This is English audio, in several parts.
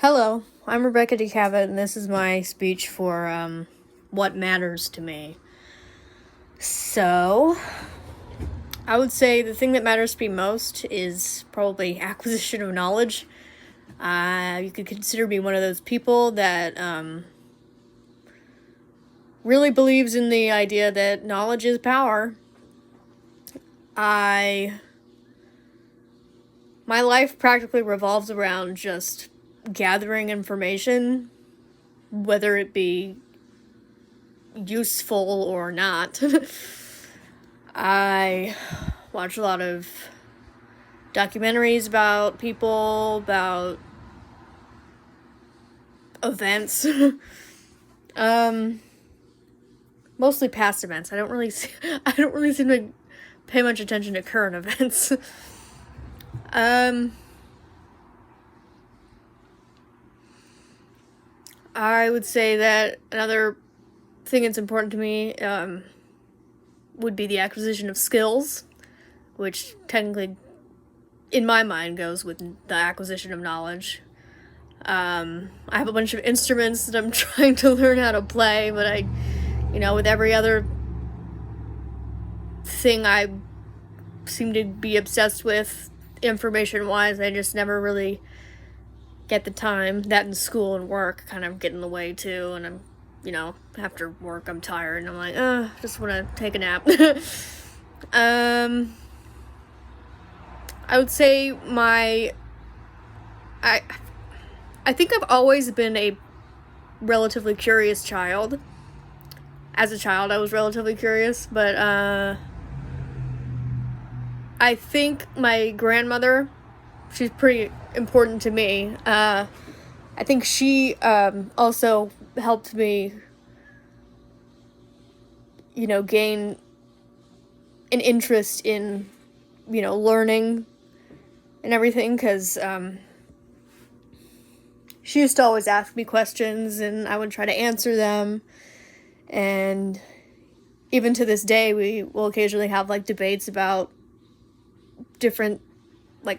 Hello, I'm Rebecca DeCavett, and this is my speech for what matters to me. So, I would say the thing that matters to me most is probably acquisition of knowledge. You could consider me one of those people that really believes in the idea that knowledge is power. My life practically revolves around just gathering information, whether it be useful or not. I watch a lot of documentaries about people, about events. Mostly past events. I don't really seem to pay much attention to current events. I would say that another thing that's important to me would be the acquisition of skills, which technically, in my mind, goes with the acquisition of knowledge. I have a bunch of instruments that I'm trying to learn how to play, but with every other thing I seem to be obsessed with, information-wise, I just never really get the time. That in school and work kind of get in the way, too, and I'm after work, I'm tired, and I'm like, just want to take a nap. I would say I think I've always been a relatively curious child. As a child, I was relatively curious, but, I think my grandmother, she's pretty important to me. I think she, also helped me, gain an interest in, learning and everything, because, she used to always ask me questions, and I would try to answer them, and even to this day, we will occasionally have, debates about different,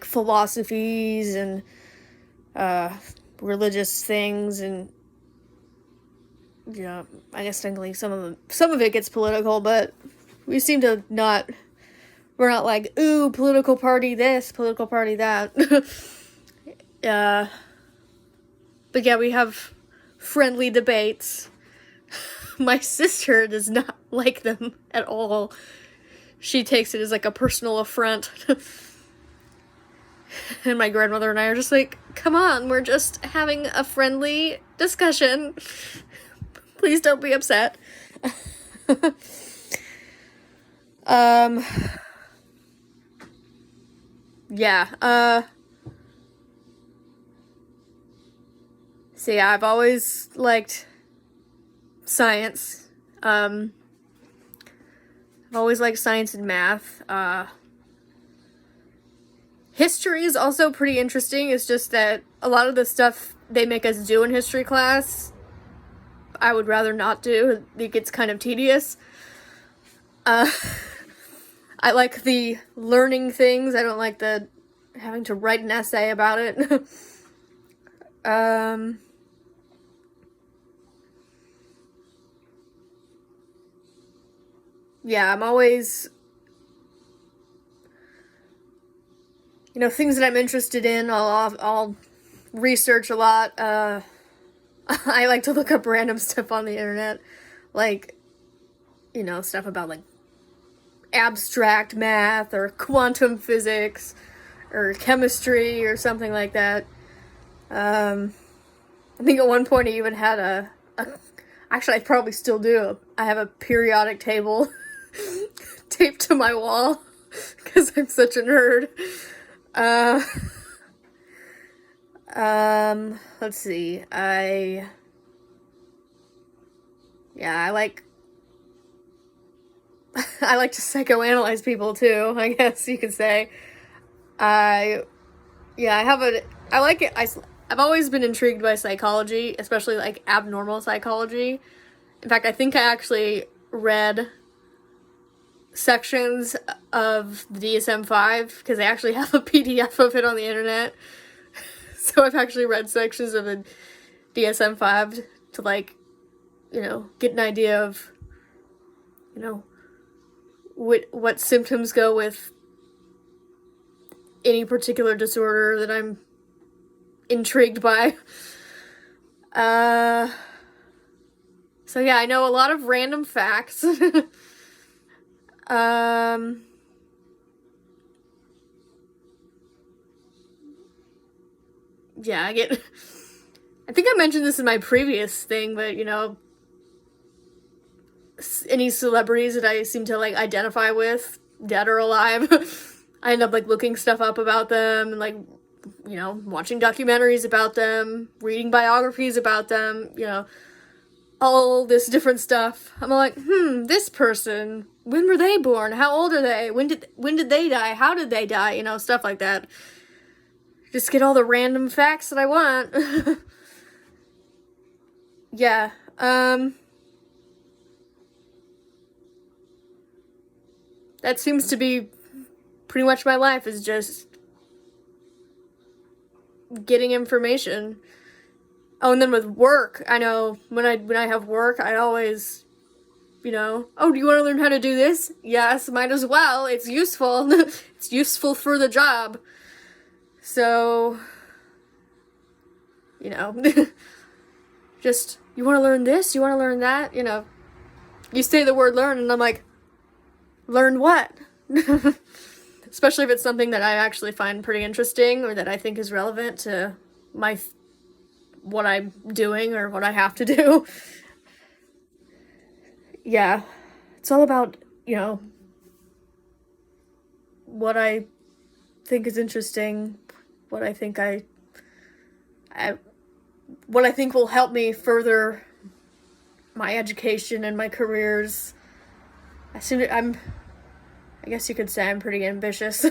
philosophies and, religious things, and, I guess technically some of it gets political, but we seem to we're not like, ooh, political party this, political party that. But yeah, we have friendly debates. My sister does not like them at all. She takes it as a personal affront. And my grandmother and I are just like, come on, we're just having a friendly discussion. Please don't be upset. Yeah, so yeah, I've always liked science. I've always liked science and math. History is also pretty interesting. It's just that a lot of the stuff they make us do in history class, I would rather not do. It gets kind of tedious. I like the learning things. I don't like the having to write an essay about it. Yeah, I'm always, things that I'm interested in, I'll research a lot. I like to look up random stuff on the internet, stuff about, abstract math, or quantum physics, or chemistry, or something like that. I think at one point I even had actually, I probably still do. I have a periodic table taped to my wall, because I'm such a nerd. Let's see, I like I like to psychoanalyze people too, I guess you could say. I like it. I've always been intrigued by psychology, especially abnormal psychology. In fact, I think I actually read sections of the DSM-5 because I actually have a PDF of it on the internet. So I've actually read sections of the DSM-5 to, like, you know, get an idea of, you know, what symptoms go with any particular disorder that I'm intrigued by. So yeah, I know a lot of random facts. Yeah, I think I mentioned this in my previous thing, but, you know, any celebrities that I seem to, like, identify with, dead or alive, I end up, like, looking stuff up about them, and, like, you know, watching documentaries about them, reading biographies about them, you know, all this different stuff. I'm like, this person, when were they born? How old are they? When did they die? How did they die? You know, stuff like that. Just get all the random facts that I want. Yeah, that seems to be pretty much my life, is just getting information. Oh, and then with work, I know when I have work, I always, you know, oh, do you want to learn how to do this? Yes, might as well. It's useful. It's useful for the job. So, you know, just, you want to learn this? You want to learn that? You know, you say the word learn, and I'm like, learn what? Especially if it's something that I actually find pretty interesting, or that I think is relevant to what I'm doing or what I have to do. Yeah, it's all about, you know, what I think is interesting, what I think what I think will help me further my education and my careers. I guess you could say I'm pretty ambitious.